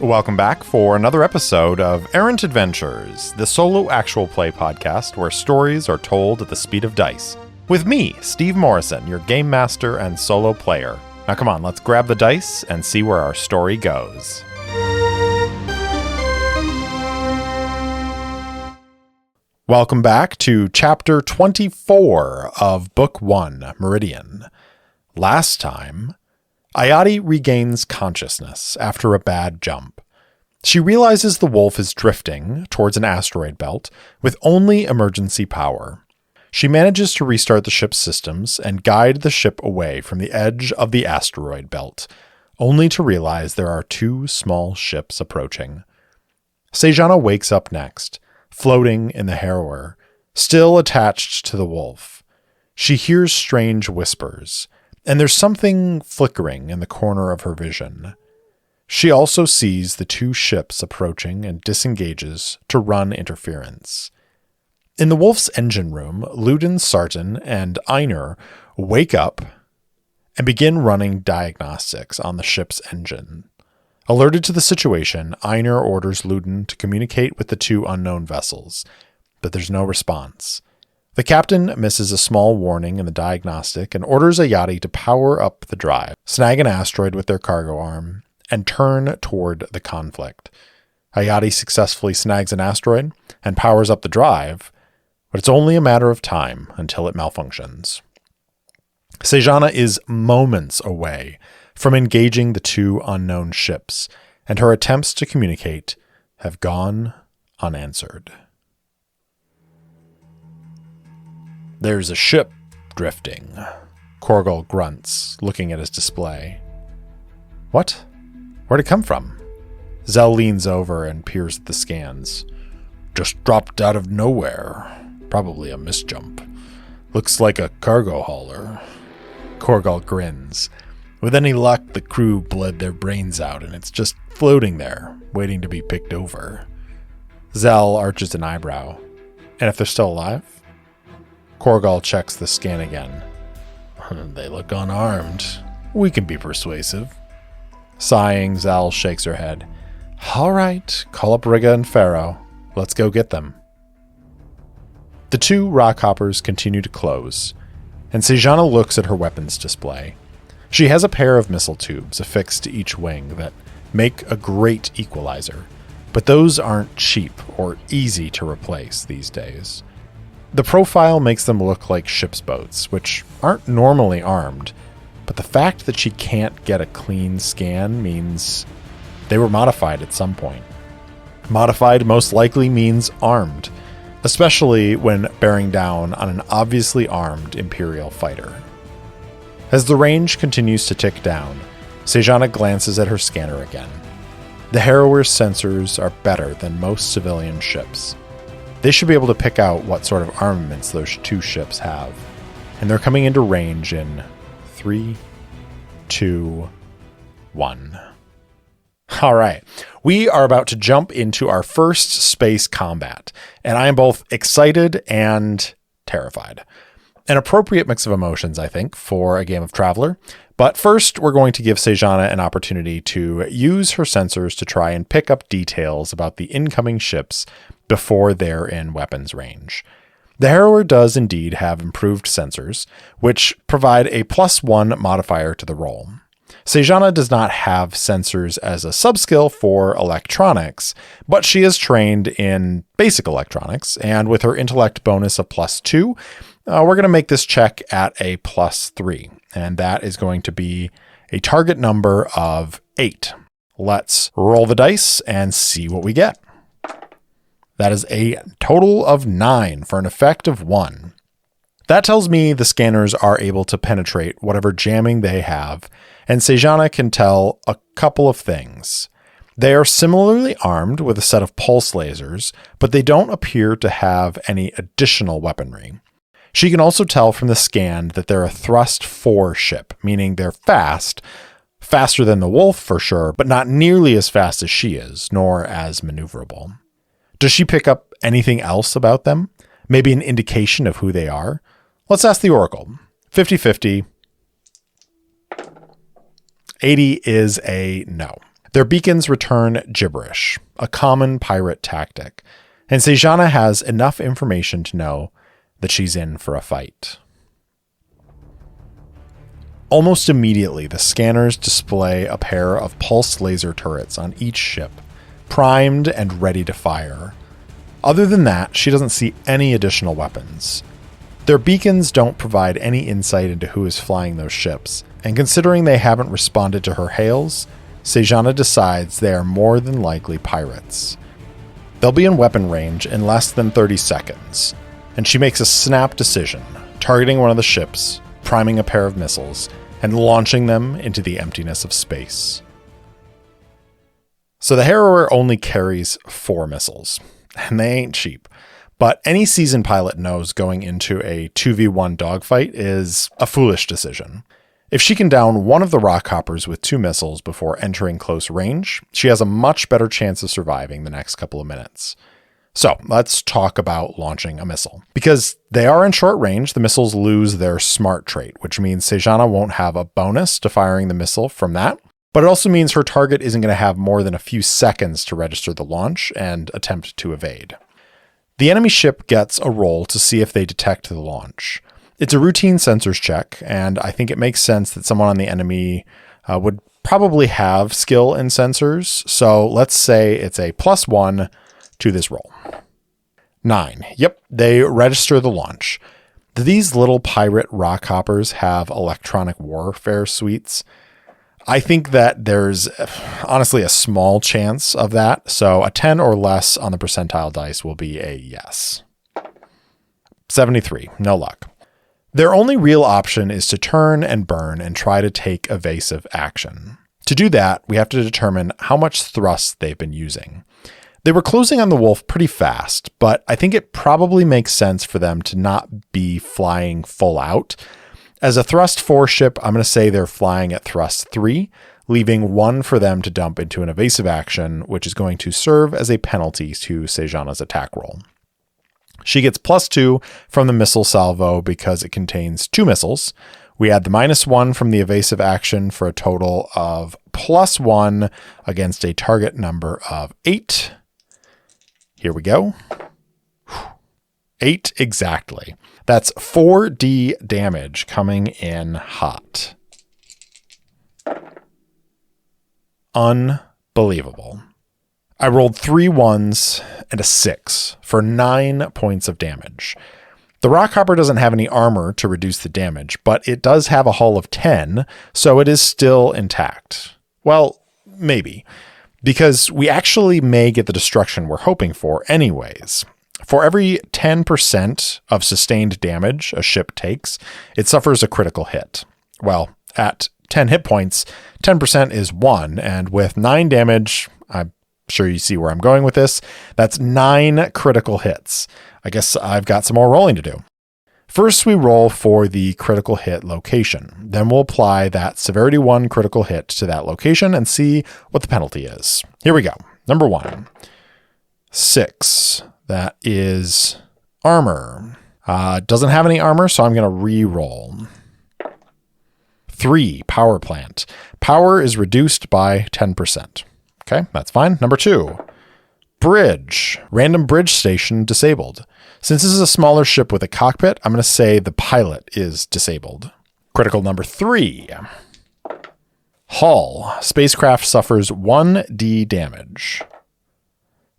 Welcome back for another episode of Errant Adventures, the solo actual play podcast where stories are told at the speed of dice. With me, Steve Morrison, your game master and solo player. Now come on, let's grab the dice and see where our story goes. Welcome back to Chapter 24 of Book 1, Meridian. Last time, Ayati regains consciousness after a bad jump. She realizes the wolf is drifting towards an asteroid belt with only emergency power. She manages to restart the ship's systems and guide the ship away from the edge of the asteroid belt, only to realize there are two small ships approaching. Sejana wakes up next, floating in the harrower, still attached to the wolf. She hears strange whispers, and there's something flickering in the corner of her vision. She also sees the two ships approaching and disengages to run interference. In the wolf's engine room, Ludin, Sartan, and Einar wake up and begin running diagnostics on the ship's engine. Alerted to the situation, Einar orders Ludin to communicate with the two unknown vessels, but there's no response. The captain misses a small warning in the diagnostic and orders Ayati to power up the drive, snag an asteroid with their cargo arm, and turn toward the conflict. Ayati successfully snags an asteroid and powers up the drive, but it's only a matter of time until it malfunctions. Sejana is moments away from engaging the two unknown ships, and her attempts to communicate have gone unanswered. There's a ship drifting, Korgal grunts, looking at his display. What? Where'd it come from? Zell leans over and peers at the scans. Just dropped out of nowhere. Probably a misjump. Looks like a cargo hauler. Korgal grins. With any luck, the crew bled their brains out and it's just floating there, waiting to be picked over. Zell arches an eyebrow. And if they're still alive? Korgal checks the scan again. They look unarmed. We can be persuasive. Sighing, Zal shakes her head. All right, call up Rigga and Pharaoh. Let's go get them. The two rockhoppers continue to close, and Sejana looks at her weapons display. She has a pair of missile tubes affixed to each wing that make a great equalizer, but those aren't cheap or easy to replace these days. The profile makes them look like ship's boats, which aren't normally armed, but the fact that she can't get a clean scan means they were modified at some point. Modified most likely means armed, especially when bearing down on an obviously armed Imperial fighter. As the range continues to tick down, Sejana glances at her scanner again. The harrower's sensors are better than most civilian ships. They should be able to pick out what sort of armaments those two ships have. And they're coming into range in 3, 2, 1. All right. We are about to jump into our first space combat. And I am both excited and terrified. An appropriate mix of emotions, I think, for a game of Traveler. But first, we're going to give Sejana an opportunity to use her sensors to try and pick up details about the incoming ships before they're in weapons range. The Harrower does indeed have improved sensors, which provide a +1 modifier to the roll. Sejana does not have sensors as a subskill for electronics, but she is trained in basic electronics, and with her intellect bonus of +2, we're going to make this check at a +3, and that is going to be a target number of 8. Let's roll the dice and see what we get. That is a total of 9 for an effect of 1. That tells me the scanners are able to penetrate whatever jamming they have, and Sejana can tell a couple of things. They are similarly armed with a set of pulse lasers, but they don't appear to have any additional weaponry. She can also tell from the scan that they're a thrust 4 ship, meaning they're faster than the Wolf for sure, but not nearly as fast as she is, nor as maneuverable. Does she pick up anything else about them? Maybe an indication of who they are? Let's ask the Oracle. 50-50. 80 is a no. Their beacons return gibberish, a common pirate tactic, and Sejana has enough information to know that she's in for a fight. Almost immediately, the scanners display a pair of pulsed laser turrets on each ship, primed and ready to fire. Other than that, she doesn't see any additional weapons. Their beacons don't provide any insight into who is flying those ships, and considering they haven't responded to her hails, Sejana decides they are more than likely pirates. They'll be in weapon range in less than 30 seconds, and she makes a snap decision, targeting one of the ships, priming a pair of missiles, and launching them into the emptiness of space. So the Harrower only carries 4 missiles, and they ain't cheap. But any seasoned pilot knows going into a 2v1 dogfight is a foolish decision. If she can down one of the rockhoppers with 2 missiles before entering close range, she has a much better chance of surviving the next couple of minutes. So let's talk about launching a missile. Because they are in short range, the missiles lose their smart trait, which means Sejana won't have a bonus to firing the missile from that. But it also means her target isn't going to have more than a few seconds to register the launch and attempt to evade. The enemy ship gets a roll to see if they detect the launch. It's a routine sensors check, and I think it makes sense that someone on the enemy would probably have skill in sensors. So let's say it's a +1 to this roll. 9. Yep, they register the launch. Do these little pirate rockhoppers have electronic warfare suites? I think that there's honestly a small chance of that, so a 10 or less on the percentile dice will be a yes. 73. No luck. Their only real option is to turn and burn and try to take evasive action. To do that, we have to determine how much thrust they've been using. They were closing on the wolf pretty fast, but I think it probably makes sense for them to not be flying full out. As a thrust 4 ship, I'm going to say they're flying at thrust 3, leaving 1 for them to dump into an evasive action, which is going to serve as a penalty to Sejana's attack roll. She gets +2 from the missile salvo because it contains 2 missiles. We add the -1 from the evasive action for a total of +1 against a target number of 8. Here we go. 8 exactly. That's 4d damage coming in hot. Unbelievable. I rolled 3 1s and a 6 for 9 points of damage. The Rockhopper doesn't have any armor to reduce the damage, but it does have a hull of 10, so it is still intact. Well, maybe, because we actually may get the destruction we're hoping for anyways. For every 10% of sustained damage a ship takes, it suffers a critical hit. Well, at 10 hit points, 10% is 1, and with 9 damage, I'm sure you see where I'm going with this, that's 9 critical hits. I guess I've got some more rolling to do. First, we roll for the critical hit location. Then we'll apply that severity 1 critical hit to that location and see what the penalty is. Here we go. Number 1. 6. That is armor. Doesn't have any armor, so I'm going to re-roll. 3. Power plant. Power is reduced by 10%. Okay, that's fine. Number 2. Bridge. Random bridge station disabled. Since this is a smaller ship with a cockpit, I'm going to say the pilot is disabled. Critical number 3. Hull. Spacecraft suffers 1d damage.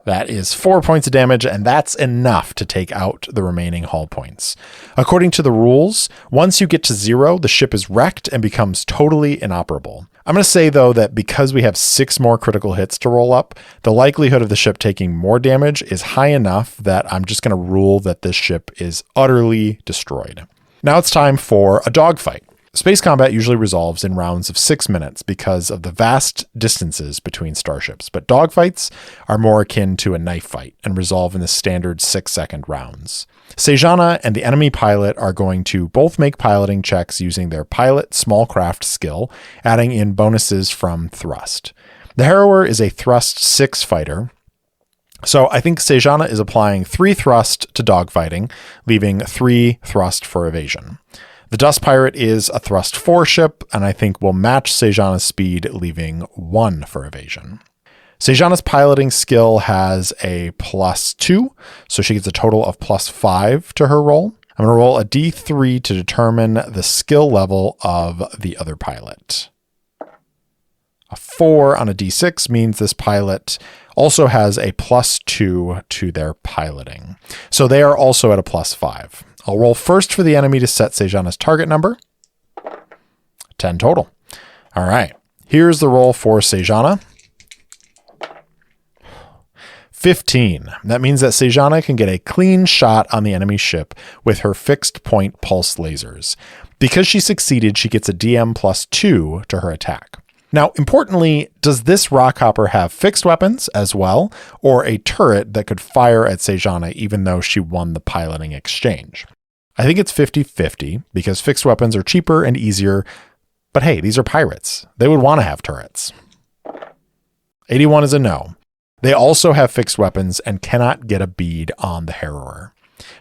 That is 4 points of damage, and that's enough to take out the remaining hull points. According to the rules, once you get to 0, the ship is wrecked and becomes totally inoperable. I'm going to say, though, that because we have 6 more critical hits to roll up, the likelihood of the ship taking more damage is high enough that I'm just going to rule that this ship is utterly destroyed. Now it's time for a dogfight. Space combat usually resolves in rounds of 6 minutes because of the vast distances between starships, but dogfights are more akin to a knife fight and resolve in the standard 6-second rounds. Sejana and the enemy pilot are going to both make piloting checks using their pilot small craft skill, adding in bonuses from thrust. The Harrower is a thrust 6 fighter, so I think Sejana is applying 3 thrust to dogfighting, leaving 3 thrust for evasion. The Dust Pirate is a thrust 4 ship, and I think will match Sejana's speed, leaving 1 for evasion. Sejana's piloting skill has a +2, so she gets a total of +5 to her roll. I'm going to roll a d3 to determine the skill level of the other pilot. A 4 on a d6 means this pilot also has a +2 to their piloting. So they are also at a +5. I'll roll first for the enemy to set Sejana's target number. 10 total. All right. Here's the roll for Sejana. 15. That means that Sejana can get a clean shot on the enemy ship with her fixed point pulse lasers. Because she succeeded, she gets a DM +2 to her attack. Now, importantly, does this Rockhopper have fixed weapons as well, or a turret that could fire at Sejana even though she won the piloting exchange? I think it's 50-50 because fixed weapons are cheaper and easier, but hey, these are pirates. They would want to have turrets. 81 is a no. They also have fixed weapons and cannot get a bead on the Harrower.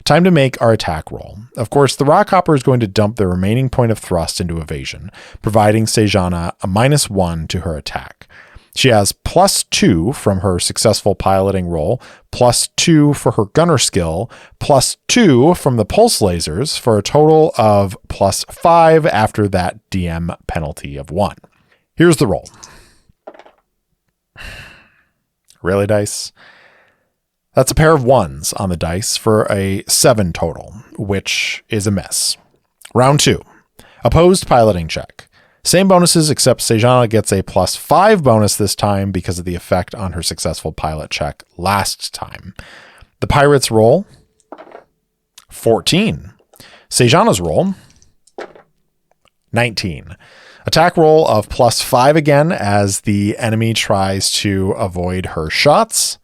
Time to make our attack roll. Of course, the Rockhopper is going to dump the remaining point of thrust into evasion, providing Sejana a -1 to her attack. She has +2 from her successful piloting roll, +2 for her gunner skill, +2 from the pulse lasers, for a total of +5 after that DM penalty of 1. Here's the roll. Really, dice? That's a pair of 1s on the dice for a 7 total, which is a miss. Round 2. Opposed piloting check. Same bonuses, except Sejana gets a +5 bonus this time because of the effect on her successful pilot check last time. The pirate's roll, 14. Sejana's roll, 19. Attack roll of +5 again as the enemy tries to avoid her shots.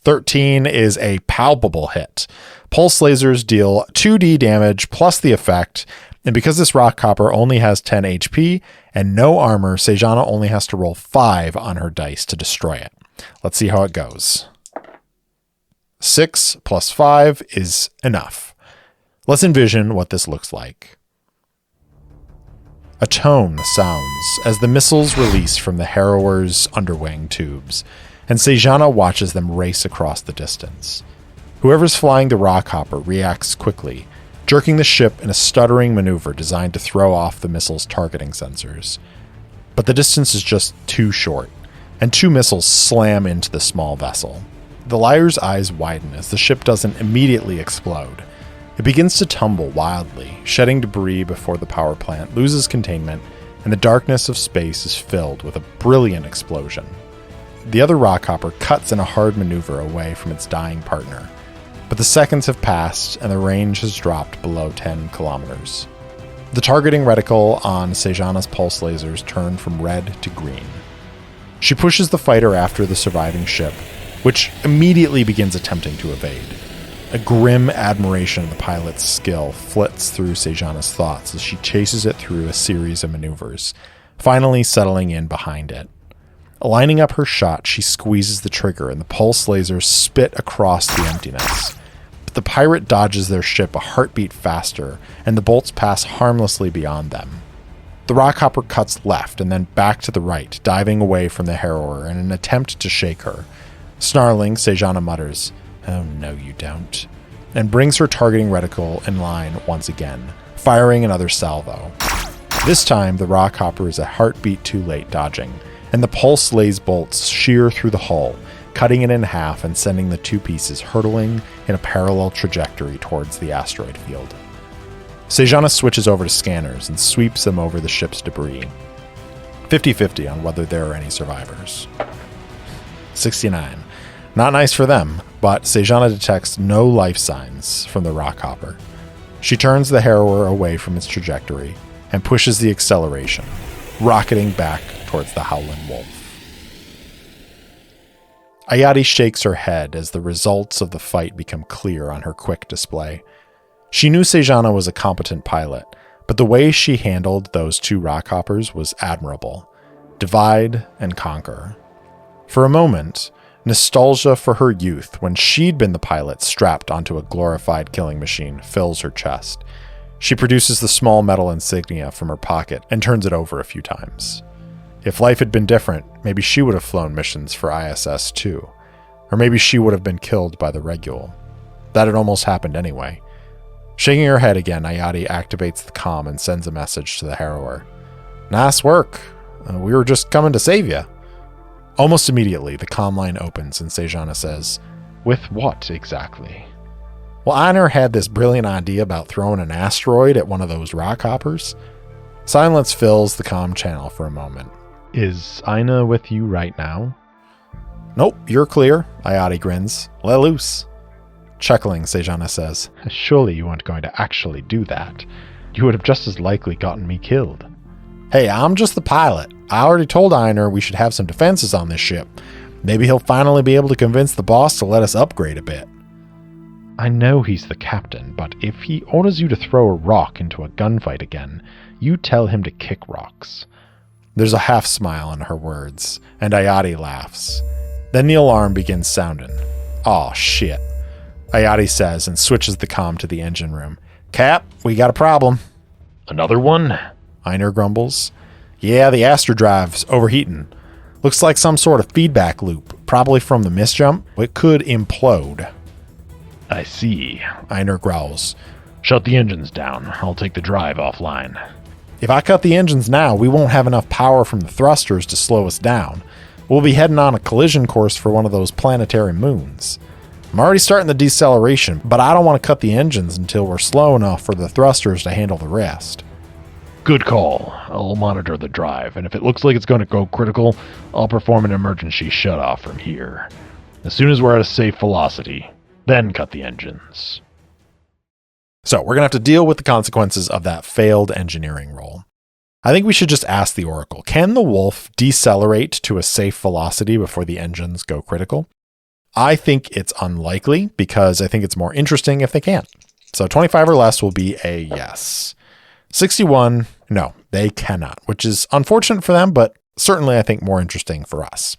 13 is a palpable hit. Pulse lasers deal 2d damage plus the effect, and because this Rockhopper only has 10 HP and no armor, Sejana only has to roll 5 on her dice to destroy it. Let's see how it goes. 6 + 5 is enough. Let's envision what this looks like. A tone sounds as the missiles release from the Harrower's underwing tubes, and Sejana watches them race across the distance. Whoever's flying the Rockhopper reacts quickly, jerking the ship in a stuttering maneuver designed to throw off the missile's targeting sensors. But the distance is just too short, and 2 missiles slam into the small vessel. The Liar's eyes widen as the ship doesn't immediately explode. It begins to tumble wildly, shedding debris before the power plant loses containment, and the darkness of space is filled with a brilliant explosion. The other Rockhopper cuts in a hard maneuver away from its dying partner, but the seconds have passed and the range has dropped below 10 kilometers. The targeting reticle on Sejana's pulse lasers turn from red to green. She pushes the fighter after the surviving ship, which immediately begins attempting to evade. A grim admiration of the pilot's skill flits through Sejana's thoughts as she chases it through a series of maneuvers, finally settling in behind it. Lining up her shot, she squeezes the trigger and the pulse lasers spit across the emptiness. But the pirate dodges their ship a heartbeat faster, and the bolts pass harmlessly beyond them. The Rockhopper cuts left and then back to the right, diving away from the Harrower in an attempt to shake her. Snarling, Sejana mutters, "Oh, no, you don't," and brings her targeting reticle in line once again, firing another salvo. This time, the Rockhopper is a heartbeat too late dodging, and the pulse lays bolts shear through the hull, cutting it in half and sending the 2 pieces hurtling in a parallel trajectory towards the asteroid field. Sejana switches over to scanners and sweeps them over the ship's debris. 50-50 on whether there are any survivors. 69. Not nice for them, but Sejana detects no life signs from the Rockhopper. She turns the Harrower away from its trajectory and pushes the acceleration, rocketing back towards the Howlin' Wolf. Ayati shakes her head as the results of the fight become clear on her quick display. She knew Sejana was a competent pilot, but the way she handled those 2 Rockhoppers was admirable. Divide and conquer. For a moment, nostalgia for her youth when she'd been the pilot strapped onto a glorified killing machine fills her chest. She produces the small metal insignia from her pocket and turns it over a few times. If life had been different, maybe she would have flown missions for ISS too. Or maybe she would have been killed by the Regule. That had almost happened anyway. Shaking her head again, Ayati activates the comm and sends a message to the Harrower. Nice work. We were just coming to save you. Almost immediately, the comm line opens and Sejana says, With what exactly? Well, Einar had this brilliant idea about throwing an asteroid at one of those rock hoppers. Silence fills the comm channel for a moment. Is Ina with you right now? Nope, you're clear, Ayati grins. Let loose. Chuckling, Sejana says, Surely you weren't going to actually do that. You would have just as likely gotten me killed. Hey, I'm just the pilot. I already told Einar we should have some defenses on this ship. Maybe he'll finally be able to convince the boss to let us upgrade a bit. I know he's the captain, but if he orders you to throw a rock into a gunfight again, you tell him to kick rocks. There's a half smile in her words, and Ayati laughs. Then the alarm begins sounding. Aw, shit, Ayati says and switches the comm to the engine room. Cap, we got a problem. Another one? Einar grumbles. Yeah, the astrodrive's overheating. Looks like some sort of feedback loop, probably from the misjump. It could implode. I see, Einar growls. Shut the engines down. I'll take the drive offline. If I cut the engines now, we won't have enough power from the thrusters to slow us down. We'll be heading on a collision course for one of those planetary moons. I'm already starting the deceleration, but I don't want to cut the engines until we're slow enough for the thrusters to handle the rest. Good call. I'll monitor the drive, and if it looks like it's going to go critical, I'll perform an emergency shutoff from here. As soon as we're at a safe velocity, then cut the engines. So we're going to have to deal with the consequences of that failed engineering roll. I think we should just ask the Oracle, can the Wolf decelerate to a safe velocity before the engines go critical? I think it's unlikely because I think it's more interesting if they can. So 25 or less will be a yes. 61, no, they cannot, which is unfortunate for them, but certainly I think more interesting for us.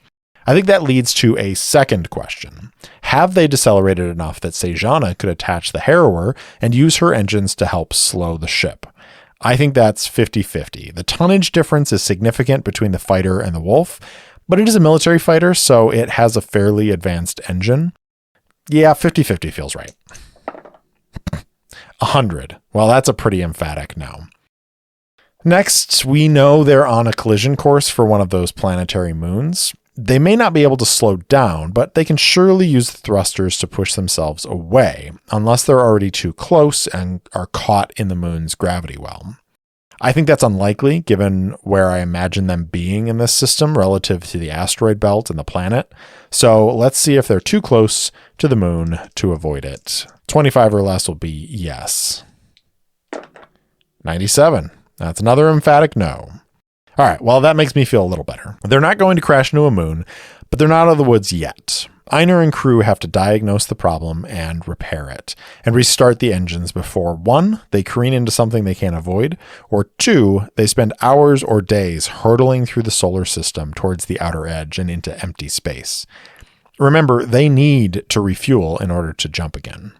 I think that leads to a second question. Have they decelerated enough that Sejana could attach the Harrower and use her engines to help slow the ship? I think that's 50-50. The tonnage difference is significant between the fighter and the Wolf, but it is a military fighter, so it has a fairly advanced engine. Yeah, 50-50 feels right. 100. Well, that's a pretty emphatic no. Next, we know they're on a collision course for one of those planetary moons. They may not be able to slow down, but they can surely use the thrusters to push themselves away, unless they're already too close and are caught in the moon's gravity well. I think that's unlikely, given where I imagine them being in this system relative to the asteroid belt and the planet. So let's see if they're too close to the moon to avoid it. 25 or less will be yes. 97. That's another emphatic no. All right, well, that makes me feel a little better. They're not going to crash into a moon, but they're not out of the woods yet. Einar and crew have to diagnose the problem and repair it, and restart the engines before 1, they careen into something they can't avoid, or 2, they spend hours or days hurtling through the solar system towards the outer edge and into empty space. Remember, they need to refuel in order to jump again.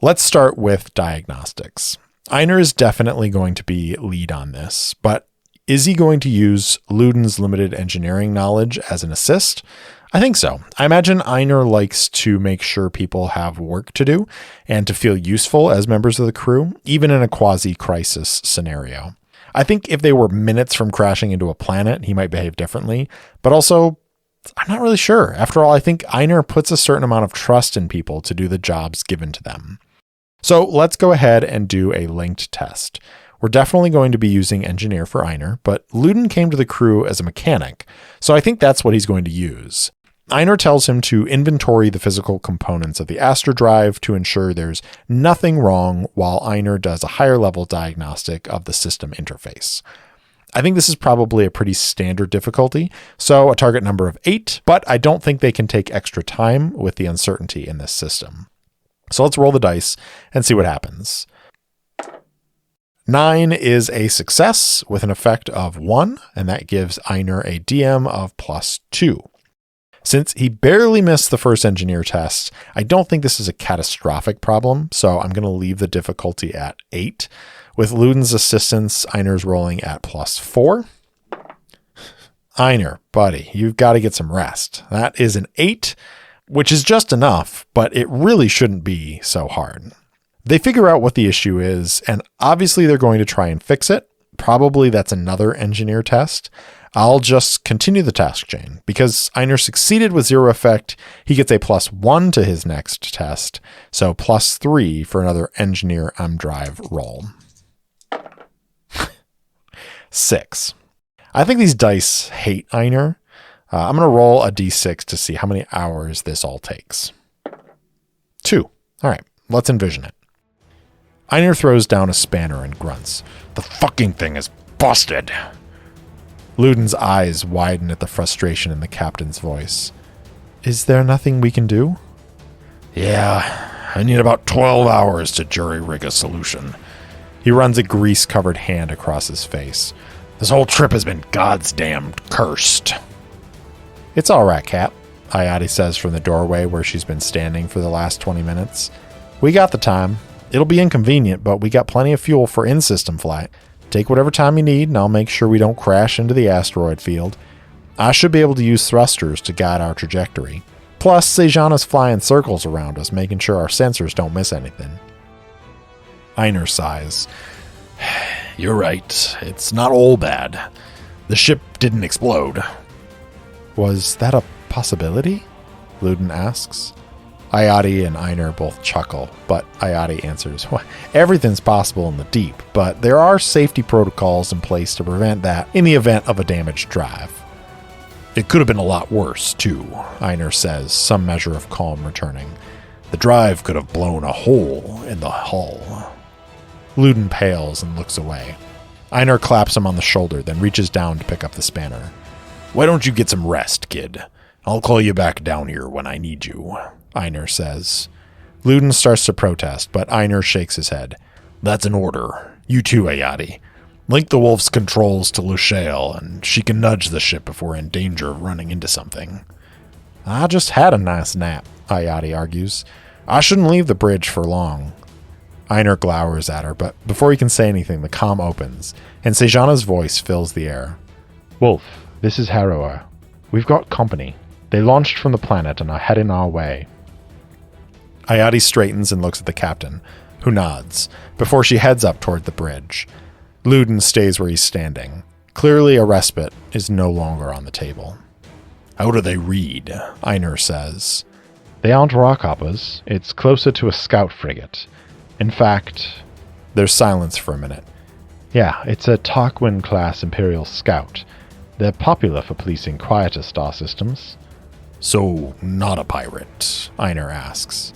Let's start with diagnostics. Einar is definitely going to be lead on this, but is he going to use Luden's limited engineering knowledge as an assist? I think so. I imagine Einar likes to make sure people have work to do and to feel useful as members of the crew, even in a quasi-crisis scenario. I think if they were minutes from crashing into a planet, he might behave differently, but also, I'm not really sure. After all, I think Einar puts a certain amount of trust in people to do the jobs given to them. So let's go ahead and do a linked test. We're definitely going to be using engineer for Einar, but Luden came to the crew as a mechanic, so I think that's what he's going to use. Einar tells him to inventory the physical components of the astrodrive to ensure there's nothing wrong, while Einar does a higher level diagnostic of the system interface. I think this is probably a pretty standard difficulty, so a target number of 8, but I don't think they can take extra time with the uncertainty in this system. So let's roll the dice and see what happens. 9 is a success with an effect of 1, and that gives Einar a DM of +2. Since he barely missed the first engineer test, I don't think this is a catastrophic problem, so I'm going to leave the difficulty at 8, With Luden's assistance, Einar's rolling at +4. Einar, buddy, you've got to get some rest. That is an 8, which is just enough, but it really shouldn't be so hard. They figure out what the issue is, and obviously they're going to try and fix it. Probably that's another engineer test. I'll just continue the task chain. Because Einar succeeded with 0 effect, he gets a +1 to his next test, so +3 for another engineer drive roll. 6. I think these dice hate Einar. I'm going to roll a d6 to see how many hours this all takes. 2. All right, let's envision it. Einar throws down a spanner and grunts. The fucking thing is busted. Luden's eyes widen at the frustration in the captain's voice. Is there nothing we can do? Yeah, I need about 12 hours to jury-rig a solution. He runs a grease-covered hand across his face. This whole trip has been God's damned cursed. It's all right, Cap, Ayati says from the doorway where she's been standing for the last 20 minutes. We got the time. It'll be inconvenient, but we got plenty of fuel for in-system flight. Take whatever time you need, and I'll make sure we don't crash into the asteroid field. I should be able to use thrusters to guide our trajectory. Plus, Sejana's flying circles around us, making sure our sensors don't miss anything. Einar sighs. You're right. It's not all bad. The ship didn't explode. Was that a possibility? Luden asks. Ayati and Einar both chuckle, but Ayati answers, everything's possible in the deep, but there are safety protocols in place to prevent that in the event of a damaged drive. It could have been a lot worse, too, Einar says, some measure of calm returning. The drive could have blown a hole in the hull. Luden pales and looks away. Einar claps him on the shoulder, then reaches down to pick up the spanner. Why don't you get some rest, kid? I'll call you back down here when I need you, Einar says. Luden starts to protest, but Einar shakes his head. That's an order. You too, Ayati. Link the Wolf's controls to Lushale, and she can nudge the ship if we're in danger of running into something. I just had a nice nap, Ayati argues. I shouldn't leave the bridge for long. Einar glowers at her, but before he can say anything, the comm opens, and Sejana's voice fills the air. Wolf, this is Harrower. We've got company. They launched from the planet and are heading our way. Ayati straightens and looks at the captain, who nods, before she heads up toward the bridge. Luden stays where he's standing. Clearly a respite is no longer on the table. How do they read? Einar says. They aren't rockhoppers. It's closer to a scout frigate. In fact, there's silence for a minute. Yeah, it's a Tarquin-class Imperial scout. They're popular for policing quieter star systems. So, not a pirate? Einar asks.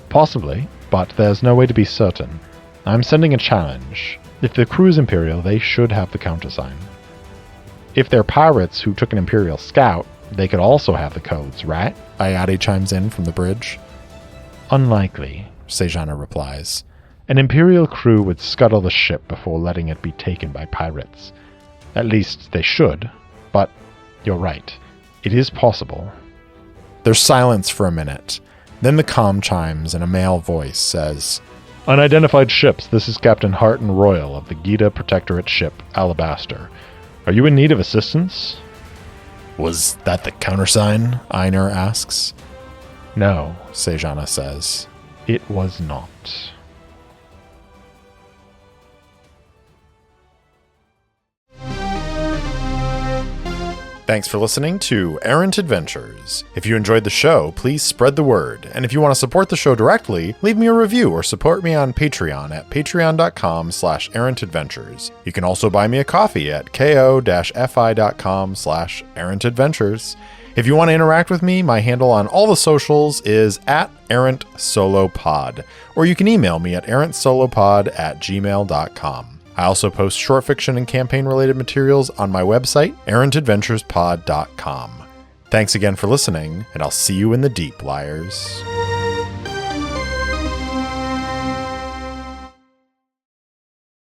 Possibly, but there's no way to be certain. I'm sending a challenge. If the crew's Imperial, they should have the countersign. If they're pirates who took an Imperial scout, they could also have the codes, right? Ayati chimes in from the bridge. Unlikely, Sejana replies. An Imperial crew would scuttle the ship before letting it be taken by pirates. At least they should, but you're right. It is possible. There's silence for a minute. Then the comm chimes and a male voice says, Unidentified ships, this is Captain Harton Royal of the Gita Protectorate ship Alabaster. Are you in need of assistance? Was that the countersign? Einar asks. No, Sejana says. It was not. Thanks for listening to Errant Adventures. If you enjoyed the show, please spread the word. And if you want to support the show directly, leave me a review or support me on Patreon at patreon.com/errantadventures. You can also buy me a coffee at ko-fi.com/errantadventures. If you want to interact with me, my handle on all the socials is @errantsolopod, or you can email me at errantsolopod@gmail.com. I also post short fiction and campaign-related materials on my website, errantadventurespod.com. Thanks again for listening, and I'll see you in the deep, liars.